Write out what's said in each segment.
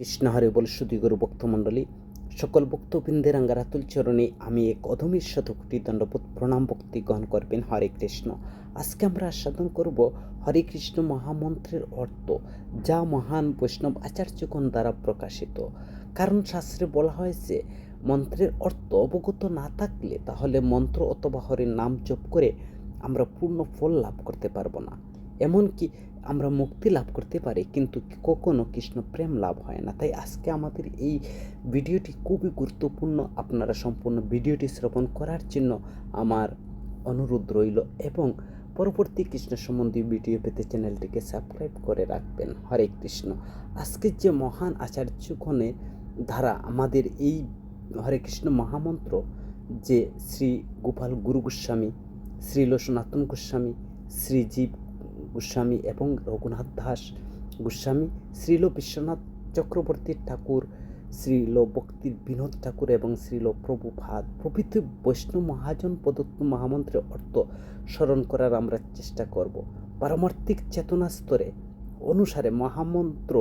কৃষ্ণ হরে বল সুদীগুরু ভক্তমণ্ডলী, সকল ভক্তবৃন্দের আঙ্গারাতুল চরণে আমি এক অধমের শতকোটি দণ্ডবোধ প্রণাম ভক্তি গ্রহণ করবেন। হরে কৃষ্ণ। আজকে আমরা আস্বাদন করব হরে কৃষ্ণ মহামন্ত্রের অর্থ, যা মহান বৈষ্ণব আচার্যগণ দ্বারা প্রকাশিত। কারণ শাস্ত্রে বলা হয়েছে, মন্ত্রের অর্থ অবগত না থাকলে তাহলে মন্ত্র অথবা হরির নাম জপ করে আমরা পূর্ণ ফল লাভ করতে পারবো না। এমনকি আমরা মুক্তি লাভ করতে পারি, কিন্তু কখনো কৃষ্ণ প্রেম লাভ হয় না। তাই আজকে আমাদের এই ভিডিওটি খুবই গুরুত্বপূর্ণ। আপনারা সম্পূর্ণ ভিডিওটি শ্রবণ করার জন্য আমার অনুরোধ রইল, এবং পরবর্তী কৃষ্ণ সম্বন্ধীয় ভিডিও পেতে চ্যানেলটিকে সাবস্ক্রাইব করে রাখবেন। হরে কৃষ্ণ। আজকের যে মহান আচার্যগণের দ্বারা আমাদের এই হরে কৃষ্ণ মহামন্ত্র, যে শ্রী গোপাল গুরু গোস্বামী, শ্রীল সনাতন গোস্বামী, শ্রীজীব গোস্বামী এবং রঘুনাথ দাস গোস্বামী, শ্রীল বিশ্বনাথ চক্রবর্তী ঠাকুর, শ্রীল ভক্তির বিনোদ ঠাকুর এবং শ্রীল প্রভুপাদ প্রভৃতি বৈষ্ণব মহাজন প্রদত্ত মহামন্ত্রের অর্থ স্মরণ করার আমরা চেষ্টা করব। পারমার্থিক চেতনা স্তরে অনুসারে মহামন্ত্র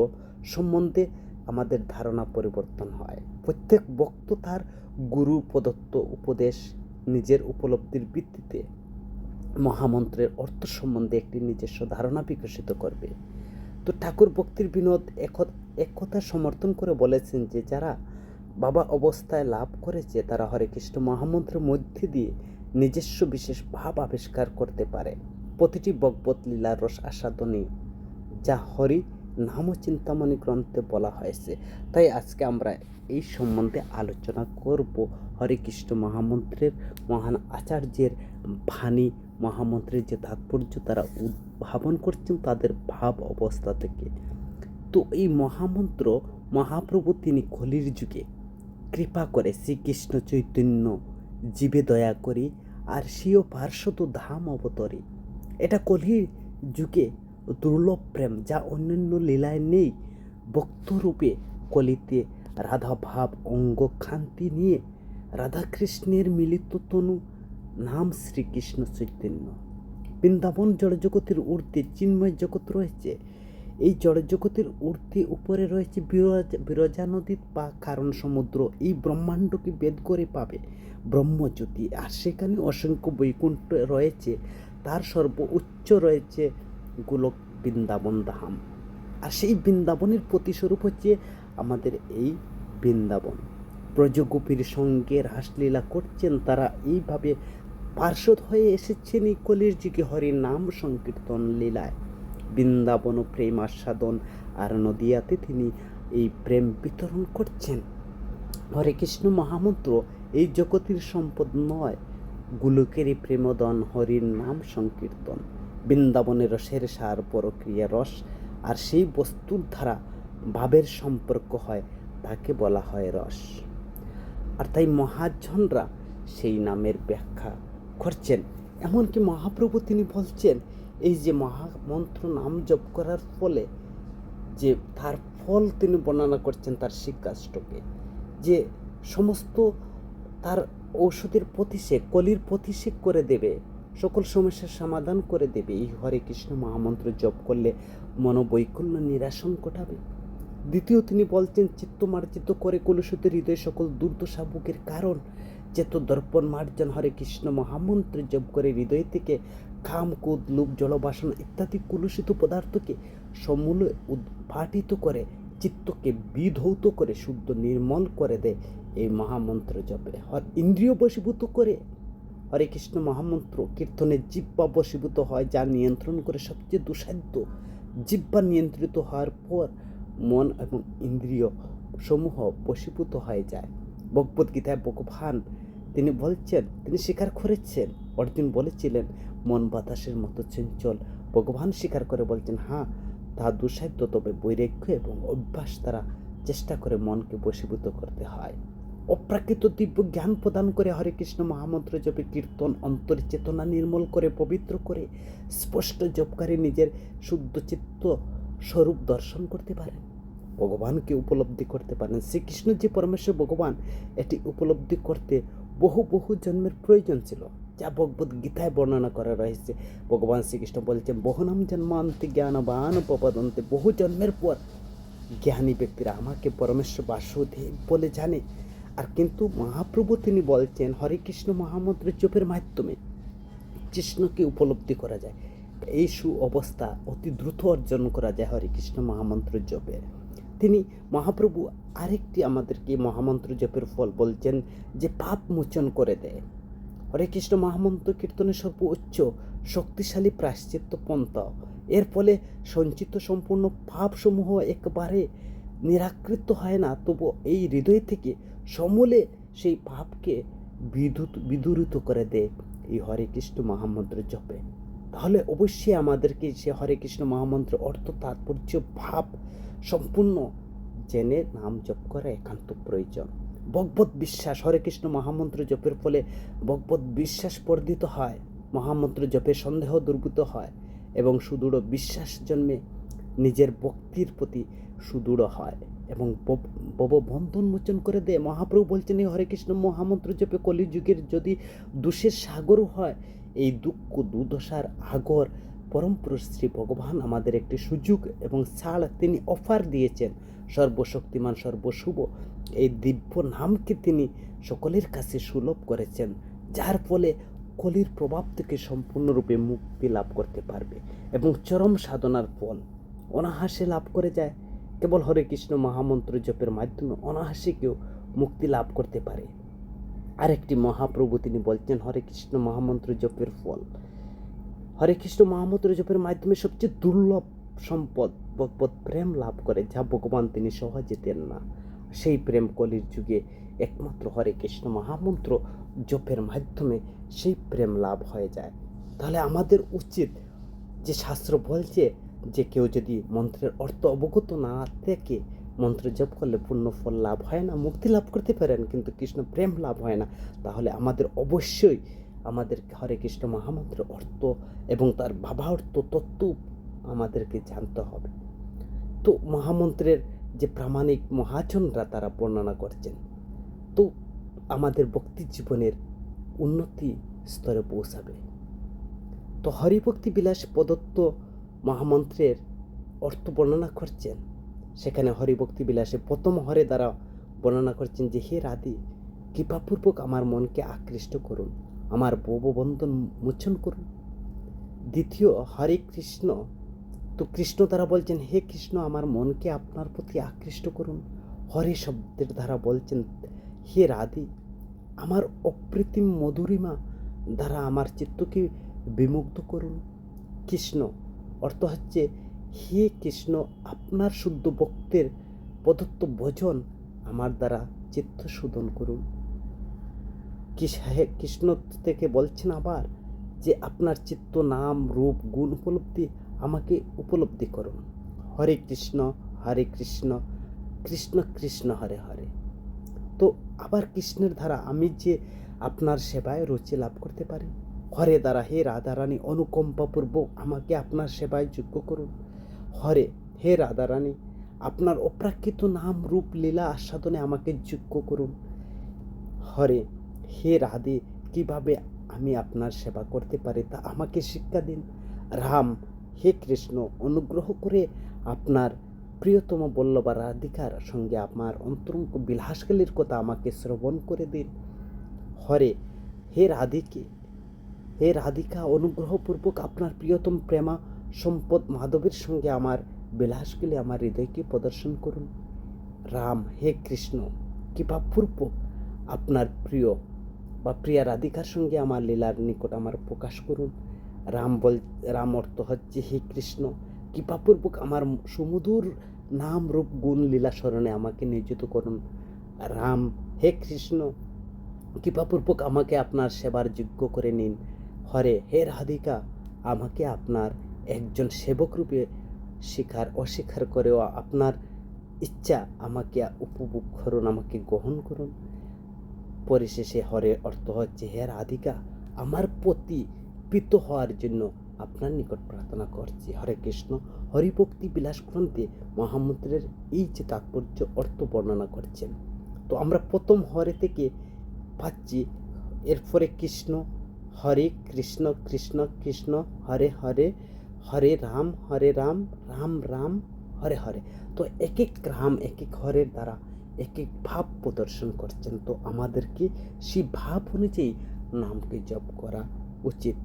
সম্বন্ধে আমাদের ধারণা পরিবর্তন হয়। প্রত্যেক ভক্ত তার গুরু প্রদত্ত উপদেশ নিজের উপলব্ধির ভিত্তিতে মহামন্ত্রের অর্থ সম্বন্ধে একটি নিজস্ব ধারণা বিকশিত করবে। তো ঠাকুর ভক্তির বিনোদ এক কথা সমর্থন করে বলেছেন যে, যারা বাবা অবস্থায় লাভ করেছে তারা হরে কৃষ্ণ মহামন্ত্রের মধ্যে দিয়ে নিজস্ব বিশেষ ভাব আবিষ্কার করতে পারে। প্রতিটি ভগবত লীলার রস আস্বাদনীয়, যা হরি নাম ও চিন্তামণি গ্রন্থে বলা হয়েছে। তাই আজকে আমরা এই সম্বন্ধে আলোচনা করব। হরে কৃষ্ণ মহামন্ত্রের মহান আচার্যের বাণী, মহামন্ত্রের যে তাৎপর্য তারা উদ্ভাবন করছেন তাদের ভাব অবস্থা থেকে। তো এই মহামন্ত্র মহাপ্রভু তিনি কলির যুগে কৃপা করে শ্রীকৃষ্ণ চৈতন্য জীবে দয়া করি আর স্বীয় পার্শ্বত ধাম অবতরে। এটা কলির যুগে দুর্লভ প্রেম, যা অন্যান্য লীলায় নেই। ভক্তরূপে কলিতে রাধা ভাব অঙ্গ খান্তি নিয়ে রাধাকৃষ্ণের মিলিত তনু নাম শ্রীকৃষ্ণ চৈতন্য। বৃন্দাবন জড়জগতের ঊর্ধ্বে চিন্ময় জগৎ রয়েছে। এই জড়জগতের ঊর্ধ্বে উপরে রয়েছে বিরজা নদী বা কারণ সমুদ্র। এই ব্রহ্মাণ্ডকে বেদ করে পাবে ব্রহ্মজ্যোতি, আর সেখানে অসংখ্য বৈকুণ্ঠ রয়েছে। তার সর্বোচ্চ রয়েছে গোলক বৃন্দাবন ধাম, আর সেই বৃন্দাবনের প্রতিস্বরূপ হচ্ছে আমাদের এই বৃন্দাবন। ব্রজগোপীর সঙ্গে রাসলীলা করছেন তারা, এইভাবে পার্শ্বদ হয়ে এসেছেন এই কলির যুগে হরির নাম সংকীর্তন লীলায়। বৃন্দাবন প্রেম আস্বাদন আর নদিয়াতে তিনি এই প্রেম বিতরণ করছেন। হরে কৃষ্ণ মহামন্ত্র এই জগতের সম্পদ নয়, গোলকেরই প্রেমদন হরির নাম সংকীর্তন। বৃন্দাবনের রসের সার পরক্রিয়া রস, আর সেই বস্তুর দ্বারা ভাবের সম্পর্ক হয়, তাকে বলা হয় রস। আর তাই মহাজনরা সেই নামের ব্যাখ্যা করছেন। এমনকি মহাপ্রভু তিনি বলছেন, এই যে মহামন্ত্র নাম জপ করার ফলে যে তার ফল তিনি বর্ণনা করছেন তার শিক্ষাষ্টকে, যে সমস্ত তার ঔষধের প্রতিষেক, কলির প্রতিষেক করে দেবে, সকল সমস্যার সমাধান করে দেবে। এই হরে কৃষ্ণ মহামন্ত্র জপ করলে মনোবৈকল্য নিরাসন ঘটাবে। দ্বিতীয় তিনি বলছেন, চিত্ত মার্জিত করে কলুষিত হৃদয় সকল দুর্দশা ভোগের কারণ। চেত দর্পণ মার্জন হরে কৃষ্ণ মহামন্ত্র জপ করে হৃদয় থেকে কাম ক্রোধ লোভ জলবাসনা ইত্যাদি কলুষিত পদার্থকে সমূলে উদ্ঘাটিত করে, চিত্তকে বিধৌত করে শুদ্ধ নির্মল করে দেয় এই মহামন্ত্র জপে। ইন্দ্রিয় বশীভূত করে হরে কৃষ্ণ মহামন্ত্র কীর্তনে জিহ্বা বশীভূত হয়, যা নিয়ন্ত্রণ করে সবচেয়ে দুঃসাধ্য। জিহ্বা নিয়ন্ত্রিত হওয়ার পর মন এবং ইন্দ্রিয় সমূহ বশীভূত হয়ে যায়। ভগবদ্গীতায় ভগবান তিনি বলছেন, তিনি স্বীকার করেছেন, অর্জুন বলেছিলেন মন বাতাসের মতো চঞ্চল। ভগবান স্বীকার করে বলছেন, হ্যাঁ তা দুঃসাধ্য, তবে বৈরাগ্য এবং অভ্যাস দ্বারা চেষ্টা করে মনকে বশীভূত করতে হয়। অপ্রাকৃত দিব্য জ্ঞান প্রদান করে হরে কৃষ্ণ মহামন্ত্র জপে কীর্তন অন্তরে চেতনা নির্মল করে পবিত্র করে স্পষ্ট জপকারী নিজের শুদ্ধ চিত্ত স্বরূপ দর্শন করতে পারেন, ভগবানকে উপলব্ধি করতে পারেন। শ্রীকৃষ্ণ যে পরমেশ্বর ভগবান, এটি উপলব্ধি করতে বহু বহু জন্মের প্রয়োজন ছিল, যা ভগবদ গীতায় বর্ণনা করা রয়েছে। ভগবান শ্রীকৃষ্ণ বলছেন, বহুনাম জন্মান্তে জ্ঞানবান প্রপদন্তে, বহু জন্মের পর জ্ঞানী ব্যক্তিরা আমাকে পরমেশ্বর বাসুদেব বলে জানে। আর কিন্তু মহাপ্রভু তিনি বলছেন হরে কৃষ্ণ মহামন্ত্র জপের মাধ্যমে কৃষ্ণকে উপলব্ধি করা যায়। এই অবস্থা অতি দ্রুত অর্জন করা যায় হরে কৃষ্ণ মহামন্ত্র জপে। তিনি মহাপ্রভু আরেকটি আমাদেরকে মহামন্ত্র জপের ফল বলছেন যে পাপ মোচন করে দেয়। হরে কৃষ্ণ মহামন্ত্র কীর্তনের সর্বোচ্চ শক্তিশালী প্রায়শ্চিত্ত পন্থা। এর ফলে সঞ্চিত সম্পূর্ণ পাপসমূহ একবারে নিরাকৃত হয় না, তবু এই হৃদয় থেকে সমূলে সেই পাপকে বিদূরিত করে দেয় এই হরে কৃষ্ণ মহামন্ত্র জপে। তাহলে অবশ্যই আমাদেরকে সে হরে কৃষ্ণ মহামন্ত্র অর্থ তাৎপর্য ভাব সম্পূর্ণ জেনে নাম জপ করা একান্ত প্রয়োজন। ভগবত বিশ্বাস, হরে কৃষ্ণ মহামন্ত্র জপের ফলে ভগবত বিশ্বাস বর্ধিত হয়, মহামন্ত্র জপে সন্দেহ দুর্বৃত হয় এবং সুদৃঢ় বিশ্বাস জন্মে নিজের ভক্তির প্রতি সুদৃঢ় হয় এবং বন্ধন মোচন করে দেয়। মহাপ্রভু বলছেন এই হরে কৃষ্ণ মহামন্ত্র জপে কলিযুগের যদি দোষের সাগরও হয়, এই দুঃখ দুর্দশার আগর পরম পুরুষ শ্রী ভগবান আমাদের একটি সুযোগ এবং ছাড় তিনি অফার দিয়েছেন। সর্বশক্তিমান সর্বশুভ এই দিব্য নামকে তিনি সকলের কাছে সুলভ করেছেন, যার ফলে কলির প্রভাব থেকে সম্পূর্ণরূপে মুক্তি লাভ করতে পারবে এবং চরম সাধনার ফল অনায়াসে লাভ করে যায়। কেবল হরে কৃষ্ণ মহামন্ত্র জপের মাধ্যমে অনায়াসে কেউ মুক্তি লাভ করতে পারে। আরেকটি মহাপ্রভু তিনি বলছেন হরে কৃষ্ণ মহামন্ত্র জপের ফল, হরে কৃষ্ণ মহামন্ত্র জপের মাধ্যমে সবচেয়ে দুর্লভ সম্পদ ভগবত প্রেম লাভ করে, যা ভগবান তিনি সহজে দেন না। সেই প্রেম কলির যুগে একমাত্র হরে কৃষ্ণ মহামন্ত্র জপের মাধ্যমে সেই প্রেম লাভ হয়ে যায়। তাহলে আমাদের উচিত, যে শাস্ত্র বলছে যে কেউ যদি মন্ত্রের অর্থ অবগত না থেকে মন্ত্র জপ করলে পূর্ণ ফল লাভ হয় না, মুক্তি লাভ করতে পারেন কিন্তু কৃষ্ণ প্রেম লাভ হয় না, তাহলে আমাদের অবশ্যই আমাদের হরে কৃষ্ণ মহামন্ত্রের অর্থ এবং তার ভাবার্থ তত্ত্ব আমাদেরকে জানতে হবে। তো মহামন্ত্রের যে প্রামাণিক মহাজনরা তারা বর্ণনা করছেন, তো আমাদের ভক্তি জীবনের উন্নতি স্তরে পৌঁছাবে। তো হরিভক্তি বিলাস প্রদত্ত মহামন্ত্রের অর্থ বর্ণনা করছেন, সেখানে হরিভক্তি বিলাসে প্রথম হরে দ্বারা বর্ণনা করছেন যে হে রাধে, কৃপাপূর্বক আমার মনকে আকৃষ্ট করুন, আমার ভববন্ধন মোচন করুন। দ্বিতীয় হরে কৃষ্ণ, তো কৃষ্ণ দ্বারা বলছেন হে কৃষ্ণ আমার মনকে আপনার প্রতি আকৃষ্ট করুন। হরে শব্দের দ্বারা বলছেন হে রাধে, আমার অপ্রতিম মধুরিমা দ্বারা আমার চিত্তকে বিমুগ্ধ করুন। কৃষ্ণ অর্থ হচ্ছে হে কৃষ্ণ, আপনার শুদ্ধ ভক্তের প্রদত্ত ভজন আমার দ্বারা চিত্ত শোধন করুন। কৃষ্ণ থেকে বলছেন আবার যে আপনার চিত্ত নাম রূপ গুণ উপলব্ধি আমাকে উপলব্ধি করুন। হরে কৃষ্ণ কৃষ্ণ কৃষ্ণ হরে হরে। তো আবার কৃষ্ণের দ্বারা আমি যে আপনার সেবায় রুচি লাভ করতে পারি। হরে দ্বারা হে রাধারানী অনুকম্পাপূর্বক আমাকে আপনার সেবায় যোগ্য করুন। হরে হে রাধারানী আপনার অপ্রাকৃত নাম রূপ লীলা আস্বাদনে আমাকে যোগ্য করুন। হরে হে রাধে, কিভাবে আমি আপনার সেবা করতে পারি তা আমাকে শিক্ষা দিন। রাম হে কৃষ্ণ, অনুগ্রহ করে আপনার প্রিয়তম বল্লভা রাধিকার সঙ্গে আমার অন্তরঙ্গ বিলাসকালীর কথা আমাকে শ্রবণ করে দিন। হরে হে রাধিকা, অনুগ্রহপূর্বক আপনার প্রিয়তম প্রেমা সম্পদ মাধবের সঙ্গে আমার বিলাসকালী আমার হৃদয়কে প্রদর্শন করুন। রাম হে কৃষ্ণ, কৃপাপূর্বক আপনার প্রিয় বা প্রিয়া রাধিকার সঙ্গে আমার লীলার নিকট আমার প্রকাশ করুন। রাম অর্থ হচ্ছে হে কৃষ্ণ, কৃপাপূর্বক আমার সুমধুর নাম রূপ গুণ লীলা স্মরণে আমাকে নিয়োজিত করুন। রাম হে কৃষ্ণ, কৃপাপূর্বক আমাকে আপনার সেবার যোগ্য করে নিন। হরে হে রাধিকা, আমাকে আপনার একজন সেবক রূপে অস্বীকার করেও আপনার ইচ্ছা আমাকে উপভোগ করুন, আমাকে গ্রহণ করুন। পরিশেষে হরে অর্থ হচ্ছে হে রাধিকা, আমার প্রতি প্রীত হওয়ার জন্য আপনার নিকট প্রার্থনা করছি। হরে কৃষ্ণ হরিভক্তি বিলাস গ্রন্থে মহামন্ত্রের এই যে তাৎপর্য অর্থ বর্ণনা করছেন। তো আমরা প্রথম হরে থেকে পাচ্ছি, এরপরে কৃষ্ণ, হরে কৃষ্ণ কৃষ্ণ কৃষ্ণ হরে হরে, হরে রাম রাম রাম হরে হরে। তো এক এক গ্রাম এক এক হরের দ্বারা এক এক ভাব প্রদর্শন করছেন। তো আমাদেরকে সেই ভাব অনুযায়ী নামকে জপ করা উচিত।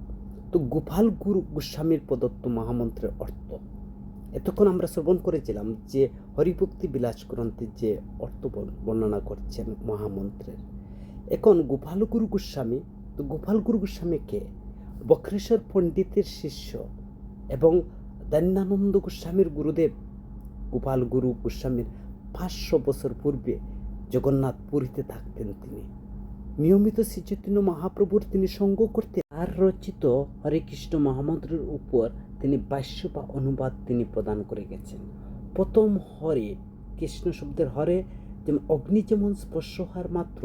তো গোপাল গুরু গোস্বামীর প্রদত্ত মহামন্ত্রের অর্থ এতক্ষণ আমরা শ্রবণ করেছিলাম যে হরিভক্তি বিলাস গ্রন্থে যে অর্থ বর্ণনা করছেন মহামন্ত্রের। এখন গোপাল গুরু গোস্বামী, তো গোপাল গুরু গোস্বামী কে? বক্রেশ্বর পণ্ডিতের শিষ্য এবং দৈন্যানন্দ গোস্বামীর গুরুদেব। গোপাল গুরু গোস্বামীর 500 বছর পূর্বে জগন্নাথ পুরীতে থাকতেন। তিনি নিয়মিত শ্রীচৈতন্য মহাপ্রভুর তিনি সঙ্গ করতেন। আর রচিত হরে কৃষ্ণ মহামন্ত্রের উপর তিনি ভাষ্য বা অনুবাদ তিনি প্রদান করে গেছেন। প্রথম হরে কৃষ্ণ শব্দের হরে যেমন অগ্নি যেমন স্পর্শ হওয়ার মাত্র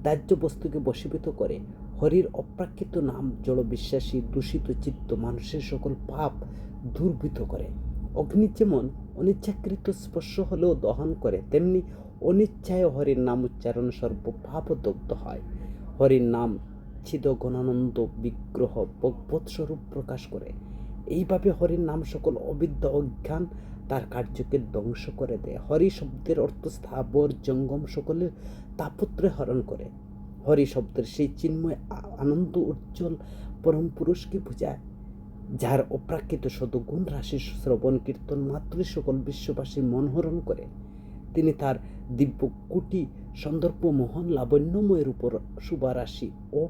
দাহ্য বস্তুকে বশীভূত করে, হরির অপ্রাকৃত নাম জড় বিশ্বাসী দূষিত চিত্ত মানুষের সকল পাপ দুর্বৃত করে। অগ্নি যেমন অনিচ্ছাকৃত স্পর্শ হলেও দহন করে, তেমনি অনিচ্ছায় হরির নাম উচ্চারণ সর্ব পাপ দগ্ধ হয়। হরির নাম চিদগণানন্দ বিগ্রহ ভগবৎ স্বরূপ প্রকাশ করে। এইভাবে হরির নাম সকল অবিদ্যা অজ্ঞান তার কার্যকে ধ্বংস করে দেয়। হরি শব্দের অর্থ স্থাবর জঙ্গম সকলের তাপত্রে হরণ করে। হরি শব্দের সেই চিন্ময় আনন্দ উজ্জ্বল পরম পুরুষকে বোঝায়, যার অপ্রাকৃত সদগুণ রাশি শ্রবণ কীর্তন মাত্রই সকল বিশ্ববাসীর মন হরণ করে। তিনি তার দিব্য কুটি সন্দর্ভ মোহন লাবণ্যময়ের উপর শুভারাশি ও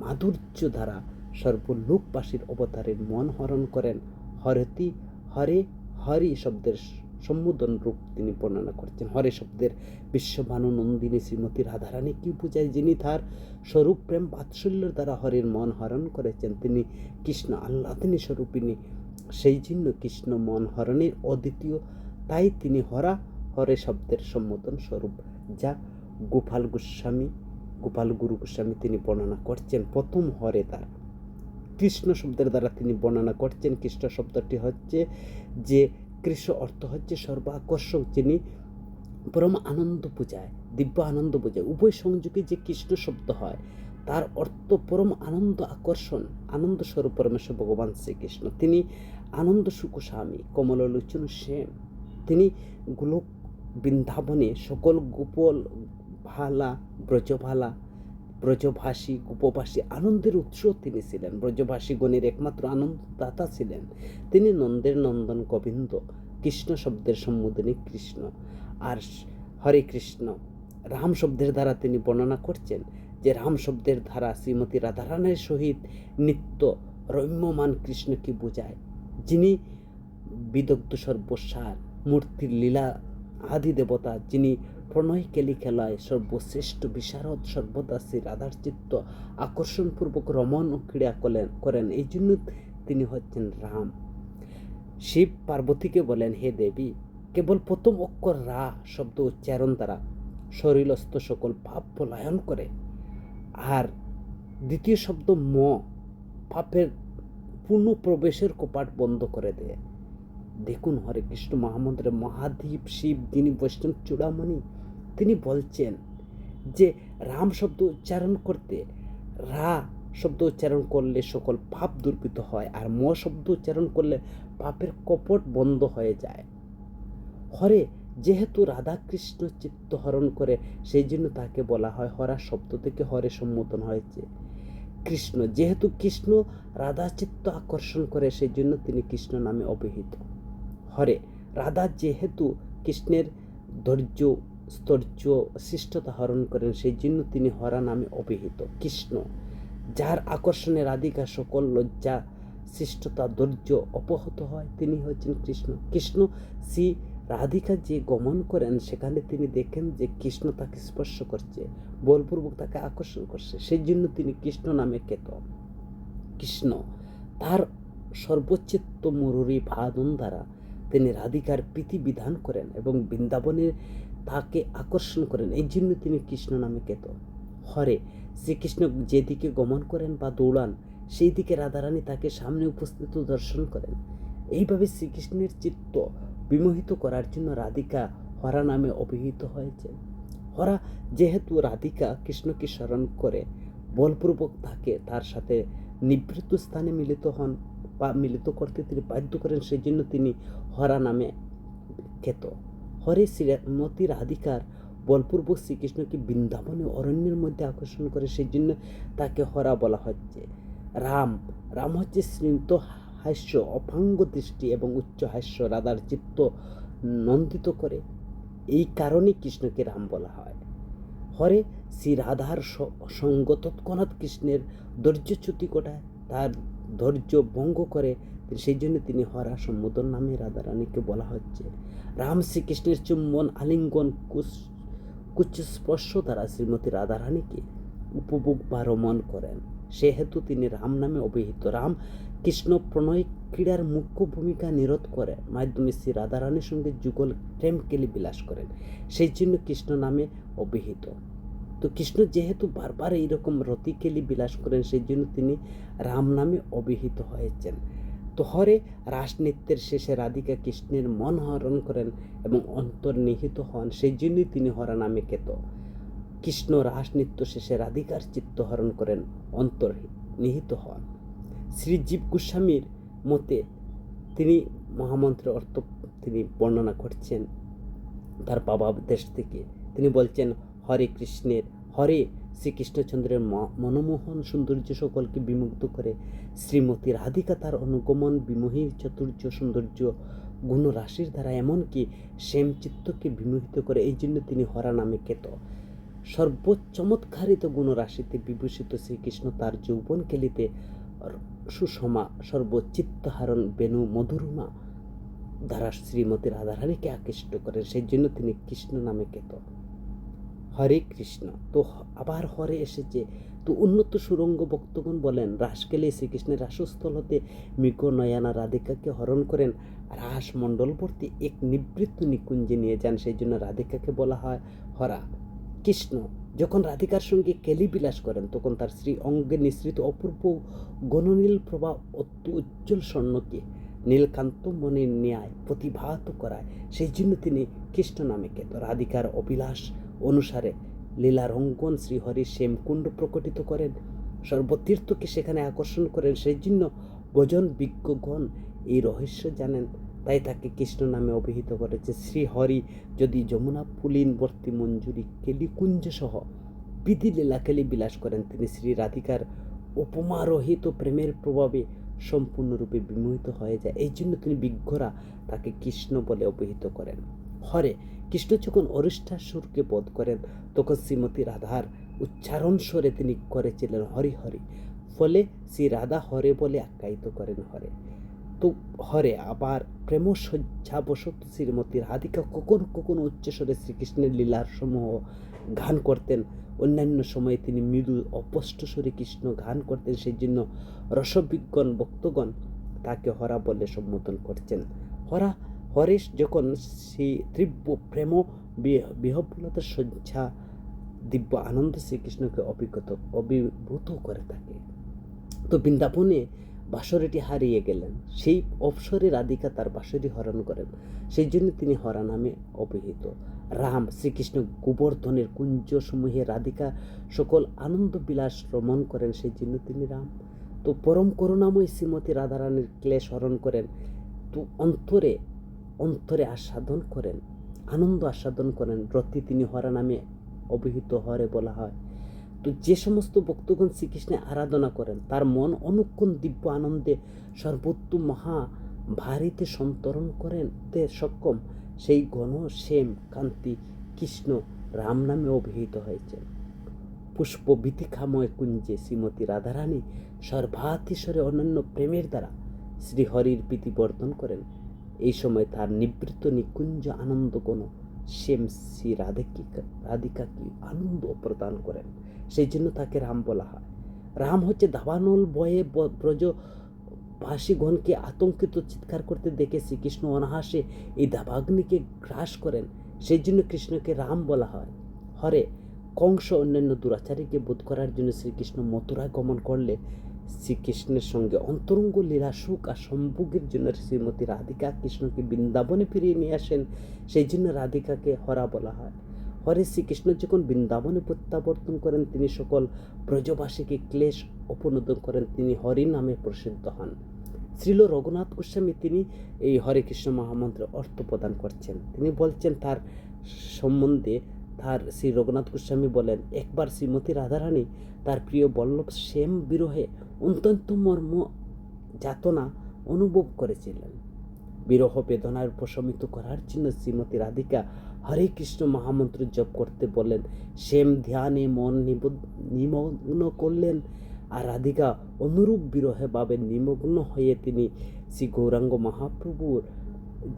মাধুর্য দ্বারা সর্বলোকবাসীর অবতারের মন হরণ করেন। হরতি হরে হরি শব্দের সম্বোধন রূপ তিনি বর্ণনা করছেন। হরে শব্দের বিশ্বভানু নন্দিনী শ্রীমতী রাধারানী কি বোঝায়? যিনি তার স্বরূপ প্রেম বাৎসল্যের দ্বারা হরির মন হরণ করেছেন, তিনি কৃষ্ণ আহ্লাদিনী স্বরূপিনী। সেই জন্য কৃষ্ণ মন হরণের অদ্বিতীয়, তাই তিনি হরা হরে শব্দের সম্বোধন স্বরূপ, যা গোপাল গুরু গোস্বামী তিনি বর্ণনা করছেন প্রথম হরে দ্বারা। কৃষ্ণ শব্দের দ্বারা তিনি বর্ণনা করছেন। কৃষ্ণ শব্দটি হচ্ছে যে কৃষ্ণ অর্থ হচ্ছে সর্বাকর্ষক, যিনি পরম আনন্দ বোঝায়, দিব্য আনন্দ বোঝায়। উভয় সংযোগে যে কৃষ্ণ শব্দ হয় তার অর্থ পরম আনন্দ আকর্ষণ, আনন্দ স্বরূপ পরমেশ্বর ভগবান শ্রীকৃষ্ণ। তিনি আনন্দ সুখ স্বামী, কমললোচন শ্যাম। তিনি গোলক বৃন্দাবনে সকল গোপল ভালা ব্রজভাষী গোপবাসী আনন্দের উৎস তিনি ছিলেন। ব্রজভাষীগণের একমাত্র আনন্দদাতা ছিলেন তিনি। নন্দের নন্দন গোবিন্দ। কৃষ্ণ শব্দের সম্বোধনী কৃষ্ণ। আর হরে কৃষ্ণ রাম শব্দের দ্বারা তিনি বর্ণনা করছেন যে রাম শব্দের দ্বারা শ্রীমতী রাধারানীর সহিত নিত্য রম্যমান কৃষ্ণকে বোঝায়, যিনি বিদগ্ধ সর্বসার মূর্তির লীলা আদি দেবতা, যিনি প্রণয় কেলি খেলায় সর্বশ্রেষ্ঠ বিশারদ, সর্বদা শ্রী রাধার চিত্ত আকর্ষণপূর্বক রমণ ও ক্রীড়া করেন। এই জন্য তিনি হচ্ছেন রাম। শিব পার্বতীকে বলেন, হে দেবী, কেবল প্রথম অক্ষর রা শব্দ উচ্চারণ দ্বারা শরীরস্থ সকল পাপ পলায়ন করে, আর দ্বিতীয় শব্দ ম পাপের পূর্ণ প্রবেশের কপাট বন্ধ করে দেয়। দেখুন হরে কৃষ্ণ মহামন্ত্রে মহাদেব শিব, যিনি বৈষ্ণব চূড়ামণি, তিনি বলছেন যে রাম শব্দ উচ্চারণ করতে, রা শব্দ উচ্চারণ করলে সকল পাপ দুর্বৃত হয়, আর ম শব্দ উচ্চারণ করলে পাপের কপট বন্ধ হয়ে যায়। হরে যেহেতু রাধা কৃষ্ণ চিত্ত হরণ করে, সেই জন্য তাকে বলা হয় হরা শব্দ থেকে হরে সম্বোধন হয়েছে। কৃষ্ণ যেহেতু কৃষ্ণ রাধা চিত্ত আকর্ষণ করে, সেই জন্য তিনি কৃষ্ণ নামে অভিহিত। হরে রাধা যেহেতু কৃষ্ণের ধৈর্য স্তর্য শিষ্টতা হরণ করেন, সেই জন্য তিনি হরা নামে অভিহিত। কৃষ্ণ যার আকর্ষণে রাধিকা সকল লজ্জা শিষ্টতা ধৈর্য অপহত হয়, তিনি হচ্ছেন কৃষ্ণ। কৃষ্ণ শ্রী রাধিকা যে গমন করেন, সেখানে তিনি দেখেন যে কৃষ্ণ তাকে স্পর্শ করছে, বলপূর্বক তাকে আকর্ষণ করছে, সেই জন্য তিনি কৃষ্ণ নামে খ্যাত। কৃষ্ণ তার সর্বচিত্ত মুরুরি ভাদন দ্বারা তিনি রাধিকার প্রীতি বিধান করেন এবং বৃন্দাবনে তাকে আকর্ষণ করেন, এই জন্য তিনি কৃষ্ণ নামে খ্যাত। হরে শ্রীকৃষ্ণ যেদিকে গমন করেন বা দৌড়ান, সেই দিকে রাধারানী তাকে সামনে উপস্থিত দর্শন করেন। এইভাবে শ্রীকৃষ্ণের চিত্ত বিমোহিত করার জন্য রাধিকা হরা নামে অভিহিত হয়েছে। হরা যেহেতু রাধিকা কৃষ্ণকে স্মরণ করে, বলপূর্বক তাকে তার সাথে নিবৃত্ত স্থানে মিলিত হন বা মিলিত করতে তিনি বাধ্য করেন, সেই জন্য তিনি হরা নামে খ্যাত। হরে শ্রীমতী রাধিকার বলপূর্বক শ্রীকৃষ্ণকে বৃন্দাবনে অরণ্যের মধ্যে আকর্ষণ করে, সেই জন্য তাকে হরা বলা হচ্ছে। রাম হচ্ছে স্নিগ্ধ হাস্য, অপাঙ্গ দৃষ্টি এবং উচ্চ হাস্য রাধার চিত্ত নন্দিত করে। এই কারণে কৃষ্ণকে রাম বলা হয়। হরে শ্রী রাধার সঙ্গ তৎক্ষণাৎ কৃষ্ণের ধৈর্যচ্যুতি ঘটায়, তার ধৈর্য ভঙ্গ করে, সেই জন্য তিনি হরা সম্বোধন নামে রাধারানীকে বলা হচ্ছে। রাম শ্রীকৃষ্ণের চুম্বন, আলিঙ্গন, কুচ্ছস্পর্শ দ্বারা শ্রীমতী রাধারানীকে উপভোগ বা রমণ করেন, সেহেতু তিনি রাম নামে অভিহিত। রাম কৃষ্ণ প্রণয় ক্রীড়ার মুখ্য ভূমিকা নিরোধ করে মাধ্যমে শ্রী রাধারানীর সঙ্গে যুগল প্রেম কেলি বিলাস করেন, সেই জন্য কৃষ্ণ নামে অভিহিত। তো কৃষ্ণ যেহেতু বারবার এইরকম রতিকেলি বিলাস করেন, সেই জন্য তিনি রাম নামে অভিহিত হয়েছেন। তো হরে রাসনৃত্যের শেষে রাধিকা কৃষ্ণের মন হরণ করেন এবং অন্তর্নিহিত হন, সেই জন্যই তিনি হরা নামে খ্যাত। কৃষ্ণ রাসনৃত্য শেষে রাধিকার চিত্ত হরণ করেন, অন্তর্নিহিত হন। শ্রীজীব গোস্বামীর মতে তিনি মহামন্ত্রের অর্থ তিনি বর্ণনা করছেন তার বাবা দেশ থেকে। তিনি বলছেন, হরে কৃষ্ণের হরে শ্রীকৃষ্ণচন্দ্রের মনমোহন সৌন্দর্য সকলকে বিমুগ্ধ করে। শ্রীমতী রাধিকা তার অনুগমন, বিমোহীর চতুর্য সৌন্দর্য, গুণরাশির দ্বারা এমনকি শ্যাম চিত্তকে বিমোহিত করে, এই জন্য তিনি হরা নামে খ্যাত। সর্বচমৎকারিত গুণরাশিতে বিভূষিত শ্রীকৃষ্ণ তার যৌবন কেলিতে সুষমা সর্বচিত্তহারণ বেণু মধুরমা দ্বারা শ্রীমতী রাধারানীকে আকৃষ্ট করেন, সেই জন্য তিনি কৃষ্ণ নামে খ্যাত। হরে কৃষ্ণ। তো আবার হরে এসেছে। তো উন্নত সুরঙ্গ ভক্তগণ বলেন, রাসকেলে শ্রীকৃষ্ণের রাসস্থল হতে মৃগ নয়না রাধিকাকে হরণ করেন, রাস মণ্ডলবর্তী এক নিবৃত্ত নিকুঞ্জে নিয়ে যান, সেই জন্য রাধিকাকে বলা হয় হরা। কৃষ্ণ যখন রাধিকার সঙ্গে কেলি বিলাস করেন, তখন তার শ্রী অঙ্গে নিঃসৃত অপূর্ব গণনীল প্রভা অত্যু উজ্জ্বল স্বর্ণকে নীলকান্ত মনের ন্যায় প্রতিভাত করায়, সেই জন্য তিনি কৃষ্ণ নামে খ্যাত। রাধিকার অভিলাষ অনুসারে লীলারঙ্গন শ্রীহরি শ্যামকুণ্ড প্রকটিত করেন, সর্বতীর্থকে সেখানে আকর্ষণ করেন, সেই জন্য ভজন বিজ্ঞগণ এই রহস্য জানেন, তাই তাকে কৃষ্ণ নামে অভিহিত করেছে। শ্রীহরি যদি যমুনা পুলিনবর্তী মঞ্জুরি কেলিকুঞ্জ সহ বিধি লীলা কেলি বিলাস করেন, তিনি শ্রী রাধিকার উপমারহিত প্রেমের প্রভাবে সম্পূর্ণরূপে বিমোহিত হয়ে যায়, এই জন্য তিনি বিজ্ঞরা তাকে কৃষ্ণ বলে অভিহিত করেন। হরে কৃষ্ণ যখন অরিষ্টাসুরকে বধ করেন, তখন শ্রীমতী রাধার উচ্চারণ স্বরে তিনি করেছিলেন হরি হরি, ফলে শ্রী রাধা হরে বলে আখ্যায়িত করেন হরে। তো হরে আবার প্রেম সজ্জাবশত শ্রীমতী রাধিকা কখনো কখনো উচ্চস্বরে শ্রীকৃষ্ণের লীলার সমূহ গান করতেন, অন্যান্য সময়ে তিনি মৃদু অস্পষ্টস্বরে কৃষ্ণ গান করতেন, সেই জন্য রসবিজ্ঞান ভক্তগণ তাকে হরা বলে সম্বোধন করছেন। হরেশ যখন সেই তীব্র প্রেম বিহ্বলতার সজ্জা দিব্য আনন্দ শ্রীকৃষ্ণকে অভিভূত করে থাকে। তো বৃন্দাবনে বাঁশরীটি হারিয়ে গেলেন, সেই অবসরে রাধিকা তার বাঁশরী হরণ করেন, সেই জন্য তিনি হরা নামে অভিহিত। রাম শ্রীকৃষ্ণ গোবর্ধনের কুঞ্জ সমূহে রাধিকা সকল আনন্দ বিলাস রমণ করেন, সেই জন্য তিনি রাম। তো পরম করুণাময় শ্রীমতী রাধারানীর ক্লেশ হরণ করেন, তো অন্তরে আস্বাদন করেন, আনন্দ আস্বাদন করেন, রতি তিনি হরা নামে অভিহিত হরে বলা হয়। তো যে সমস্ত ভক্তগণ শ্রীকৃষ্ণের আরাধনা করেন, তার মন অনুক্ষণ দিব্য আনন্দে সর্বোত্তম মহা ভারীতে সন্তরণ করতে সক্ষম, সেই ঘন শ্যাম কান্তি কৃষ্ণ রাম নামে অভিহিত হয়েছে। পুষ্প ভীতিকাময় কুঞ্জে শ্রীমতী রাধারানী সর্বাতিশরে অনন্য প্রেমের দ্বারা শ্রীহরির প্রীতি বর্ধন করেন, এই সময় তার নিবৃত্ত নিকুঞ্জ আনন্দগণ শ্যাম শ্রী রাধিকাকে আনন্দ প্রদান করেন, সেই জন্য তাকে রাম বলা হয়। রাম হচ্ছে দাবানল বয়ে ব্রজবাসীগণকে আতঙ্কিত চিৎকার করতে দেখে শ্রীকৃষ্ণ অনাহাসে এই দাবাগ্নিকে গ্রাস করেন, সেই জন্য কৃষ্ণকে রাম বলা হয়। হরে কংস অন্যান্য দুরাচারীকে বোধ করার জন্য শ্রীকৃষ্ণ মথুরা গমন করলে শ্রীকৃষ্ণের সঙ্গে অন্তরঙ্গ লীলা সুখ আর সম্ভোগের জন্য শ্রীমতী রাধিকা কৃষ্ণকে বৃন্দাবনে ফিরিয়ে নিয়ে আসেন, সেই জন্য রাধিকাকে হরা বলা হয়। হরে শ্রীকৃষ্ণ যখন বৃন্দাবনে প্রত্যাবর্তন করেন, তিনি সকল ব্রজবাসীকে ক্লেশ উপনোদন করেন, তিনি হরি নামে প্রসিদ্ধ হন। শ্রীল রঘুনাথ গোস্বামী তিনি এই হরে কৃষ্ণ মহামন্ত্রের অর্থ প্রদান করছেন। তিনি বলছেন তার সম্বন্ধে, তার শ্রী রঘুনাথ গোস্বামী বলেন, একবার শ্রীমতী রাধারানী তার প্রিয় বল্লভ শ্যাম বিরহে অত্যন্ত মর্ম যাতনা অনুভব করেছিলেন। বিরহ বেদনার প্রশমিত করার জন্য শ্রীমতী রাধিকা হরে কৃষ্ণ মহামন্ত্র জপ করতে বললেন। শ্যাম ধ্যানে মন নিমগ্ন করলেন, আর রাধিকা অনুরূপ বিরহে ভাবে নিমগ্ন হয়ে তিনি শ্রী গৌরাঙ্গ মহাপ্রভুর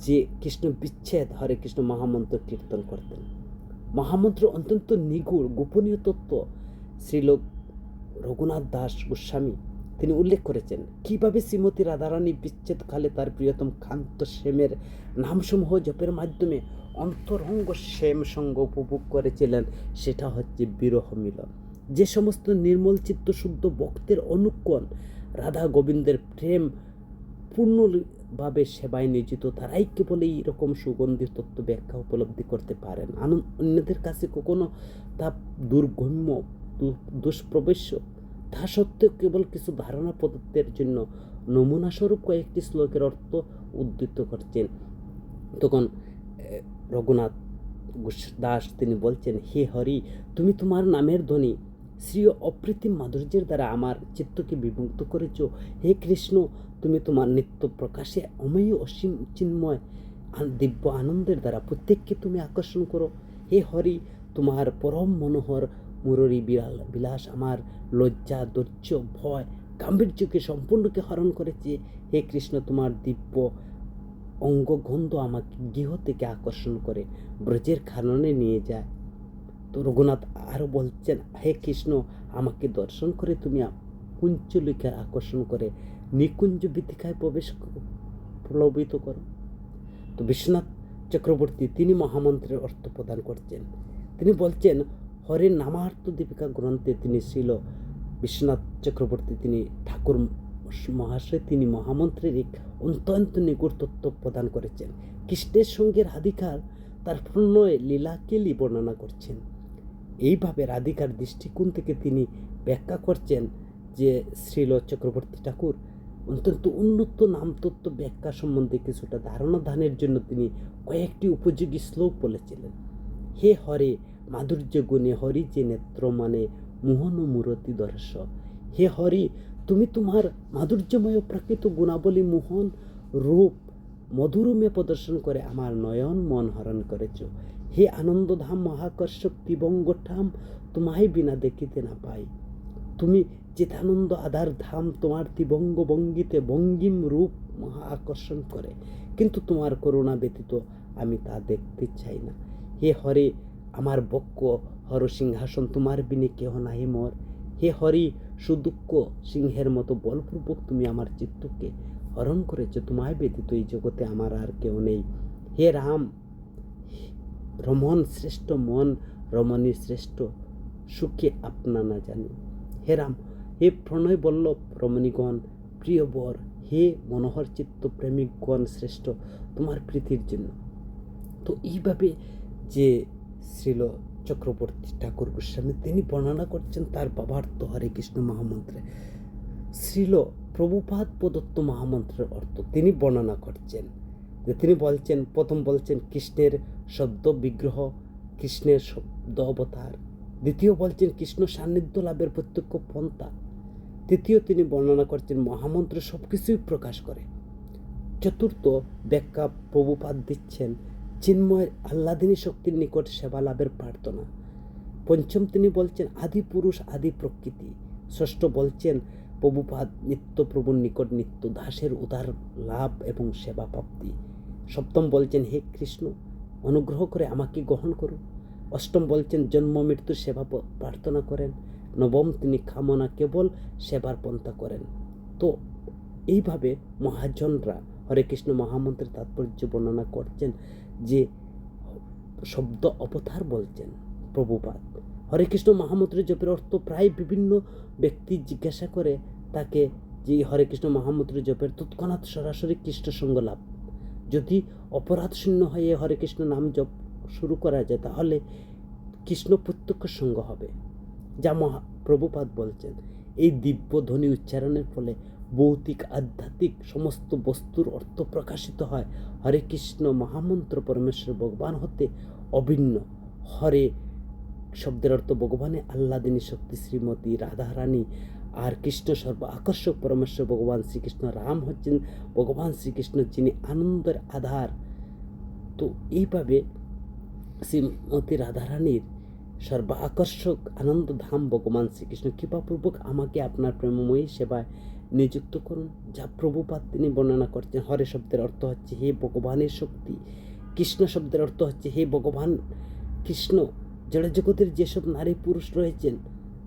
যে কৃষ্ণ বিচ্ছেদ হরে কৃষ্ণ মহামন্ত্র কীর্তন করতেন। মহামন্ত্র অত্যন্ত নিগুড় গোপনীয় তত্ত্ব শ্রীল রঘুনাথ দাস গোস্বামী তিনি উল্লেখ করেছেন। কিভাবে শ্রীমতী রাধারানী বিচ্ছেদকালে তার প্রিয়তম কান্ত শ্যামের নামসমূহ জপের মাধ্যমে অন্তরঙ্গ শ্যাম সঙ্গ উপভোগ করেছিলেন, সেটা হচ্ছে বিরহ মিলন। যে সমস্ত নির্মল চিত্ত শুদ্ধ ভক্তের অনুকূল রাধা গোবিন্দের প্রেম পূর্ণভাবে সেবায় নিয়োজিত, তারাই কেবল এইরকম সুগন্ধি তত্ত্ব ব্যাখ্যা উপলব্ধি করতে পারেন। অন্যদের কাছে কখনো তা দুর্গম্য দুষ্প্রবেশ্য। তা সত্ত্বেও কেবল কিছু ধারণা পদার্থের জন্য নমুনাস্বরূপ কয়েকটি শ্লোকের অর্থ উদ্ধৃত করছেন। তখন রঘুনাথ দাস তিনি বলছেন, হে হরি, তুমি তোমার নামের ধ্বনি শ্রী অপ্রীতিম মাধুর্যের দ্বারা আমার চিত্তকে বিমুগ্ধ করেছ। হে কৃষ্ণ, তুমি তোমার নিত্য প্রকাশে অমেয় অসীম চিন্ময় দিব্য আনন্দের দ্বারা প্রত্যেককে তুমি আকর্ষণ করো। হে হরি, তোমার পরম মনোহর মুরলী বিলাস আমার লজ্জা, ধৈর্য, ভয়, গাম্ভীর্যকে সম্পূর্ণকে হরণ করেছে। হে কৃষ্ণ, তোমার দিব্য অঙ্গগন্ধ আমাকে গৃহ থেকে আকর্ষণ করে ব্রজের কাননে নিয়ে যায়। তো রঘুনাথ আরও বলছেন, হে কৃষ্ণ, আমাকে দর্শন করে তুমি কুঞ্চলিকা আকর্ষণ করে নিকুঞ্জ বীথিকায় প্রলোভিত করো। তো বিশ্বনাথ চক্রবর্তী তিনি মহামন্ত্রের অর্থ প্রদান করছেন। তিনি বলছেন, হরের নামার্থ দীপিকা গ্রন্থে তিনি ছিল বিশ্বনাথ চক্রবর্তী তিনি ঠাকুর মহাশয় তিনি মহামন্ত্রের এক অত্যন্ত নিগুড় তত্ত্ব প্রদান করেছেন। কৃষ্ণের সঙ্গে রাধিকার তার প্রণয় লীলাকেলি বর্ণনা করছেন। এইভাবে রাধিকার দৃষ্টিকোণ থেকে তিনি ব্যাখ্যা করছেন যে শ্রীল চক্রবর্তী ঠাকুর অত্যন্ত উন্নত নামতত্ত্ব ব্যাখ্যা সম্বন্ধে কিছুটা ধারণা দানের জন্য তিনি কয়েকটি উপযোগী শ্লোক বলেছিলেন। হে হরে, মাধুর্য গুণে হরি যে নেত্র মানে মোহন মূরতি দর্শ। হে হরি, তুমি তোমার মাধুর্যময় প্রাকৃত গুণাবলী মোহন রূপ মধুরমে প্রদর্শন করে আমার নয়ন মন হরণ করেছ। হে আনন্দধাম মহাকর্ষক ত্রিবঙ্গধাম, তোমায় বিনা দেখিতে না পাই। তুমি চিতানন্দ আধার ধাম, তোমার ত্রিবঙ্গ ভঙ্গিতে ভঙ্গিম রূপ মহা আকর্ষণ করে, কিন্তু তোমার করুণা ব্যতীত আমি তা দেখতে চাই না। হে হরে, আমার বক্ষ হর সিংহাসন, তোমার বিনে কেহ নাহি মোর। হে হরি, সুদুঃখ সিংহের মতো বলপূর্বক তুমি আমার চিত্তকে হরণ করেছ, তোমায় ব্যতীত এই জগতে আমার আর কেউ নেই। হে রাম, রমণ শ্রেষ্ঠ মন রমণী শ্রেষ্ঠ, সুখে আপনা না জানি। হে রাম, হে প্রণয় বল্লভ রমণীগণ প্রিয় বর, হে মনোহর চিত্ত প্রেমিকগণ শ্রেষ্ঠ তোমার প্রীতির জন্য। তো এইভাবে যে শ্রীল চক্রবর্তী ঠাকুর গোস্বামী তিনি বর্ণনা করছেন তার বাবার্থ হরে কৃষ্ণ মহামন্ত্রে। শ্রীল প্রভুপাদ প্রদত্ত মহামন্ত্রের অর্থ তিনি বর্ণনা করছেন যে তিনি বলছেন, প্রথম বলছেন কৃষ্ণের শব্দ বিগ্রহ, কৃষ্ণের শব্দ অবতার। দ্বিতীয় বলছেন কৃষ্ণ সান্নিধ্য লাভের প্রত্যক্ষ পন্থা। তৃতীয় তিনি বর্ণনা করছেন মহামন্ত্র সব কিছুই প্রকাশ করে। চতুর্থ ব্যাখ্যা প্রভুপাদ দিচ্ছেন চিন্ময় আহ্লাদিনী শক্তির নিকট সেবা লাভের প্রার্থনা। পঞ্চম তিনি বলছেন আদি পুরুষ আদি প্রকৃতি। ষষ্ঠ বলছেন প্রভুপাদ নিত্য প্রভুর নিকট নিত্য দাসের উদার লাভ এবং সেবা প্রাপ্তি। সপ্তম বলছেন হে কৃষ্ণ, অনুগ্রহ করে আমাকে গ্রহণ করুন। অষ্টম বলছেন জন্ম মৃত্যুর সেবা প্রার্থনা করেন। নবম তিনি কামনা কেবল সেবার পন্থা করেন। তো এইভাবে মহাজনরা হরে কৃষ্ণ মহামন্ত্রের তাৎপর্য বর্ণনা করছেন যে শব্দ অবতার বলছেন প্রভুপাদ। হরে কৃষ্ণ মহামন্ত্রের জপের অর্থ প্রায় বিভিন্ন ব্যক্তি জিজ্ঞাসা করে তাকে যে হরে কৃষ্ণ মহামন্ত্রের জপের তৎক্ষণাৎ সরাসরি কৃষ্ণ সঙ্গ লাভ। যদি অপরাধ শূন্য হয়ে হরে কৃষ্ণ নাম জপ শুরু করা যায় তাহলে কৃষ্ণ প্রত্যক্ষ সঙ্গ হবে, যা প্রভুপাদ বলছেন। এই দিব্য ধ্বনি উচ্চারণের ফলে ভৌতিক আধ্যাত্মিক সমস্ত বস্তুর অর্থ প্রকাশিত হয় হরে কৃষ্ণ মহামন্ত্র পরমেশ্বর ভগবান হতে অভিন্ন। হরে শব্দের অর্থ ভগবানে আহ্লাদিনী শক্তি শ্রীমতী রাধারানী, আর কৃষ্ণ সর্ব আকর্ষক পরমেশ্বর ভগবান শ্রীকৃষ্ণ। রাম হচ্ছেন ভগবান শ্রীকৃষ্ণ যিনি আনন্দের আধার। তো এইভাবে শ্রীমতী রাধারানীর সর্ব আকর্ষক আনন্দধাম ভগবান শ্রীকৃষ্ণ। কৃপাপূর্বক আমাকে আপনার প্রেমময়ী সেবায় নিযুক্ত করুন। যা প্রভুপাদ তিনি বর্ণনা করছেন। হরে শব্দের অর্থ হচ্ছে হে ভগবানের শক্তি। কৃষ্ণ শব্দের অর্থ হচ্ছে হে ভগবান কৃষ্ণ। জড়জগতের যেসব নারী পুরুষ রয়েছেন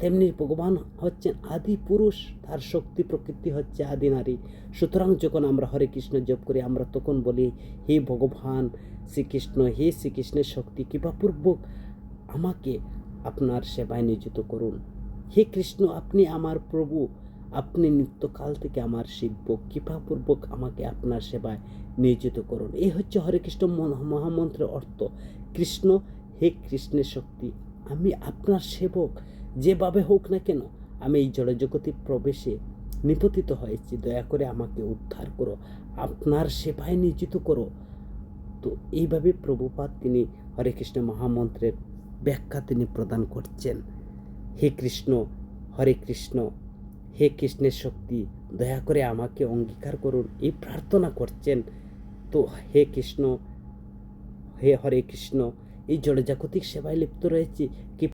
তেমনি ভগবান হচ্ছেন আদি পুরুষ, তার শক্তি প্রকৃতি হচ্ছে আদি নারী। সুতরাং যখন আমরা হরে কৃষ্ণ জপ করি আমরা তখন বলি হে ভগবান শ্রীকৃষ্ণ, হে শ্রীকৃষ্ণের শক্তি, কৃপাপূর্বক আমাকে আপনার সেবায় নিয়োজিত করুন। হে কৃষ্ণ, আপনি আমার প্রভু, আপনি নিত্যকাল থেকে আমার শিব্য, কৃপাপূর্বক আমাকে আপনার সেবায় নিয়োজিত করুন। এই হচ্ছে হরে কৃষ্ণ মহামন্ত্রের অর্থ। কৃষ্ণ, হে কৃষ্ণের শক্তি, আমি আপনার সেবক, যেভাবে হোক না কেন আমি এই জড়জগতে প্রবেশে নিপতিত হয়েছি, দয়া করে আমাকে উদ্ধার করো, আপনার সেবায় নিয়োজিত করো। তো এইভাবে প্রভুপাদ তিনি হরে কৃষ্ণ মহামন্ত্রের ব্যাখ্যা তিনি প্রদান করছেন। হে কৃষ্ণ, হরে কৃষ্ণ, হে কৃষ্ণের শক্তি, দয়া করে আমাকে অঙ্গীকার করুন, এই প্রার্থনা করছেন। তো হে কৃষ্ণ, হে হরে কৃষ্ণ, এই জড়জাগতিক সেবায় লিপ্ত রয়েছি, কি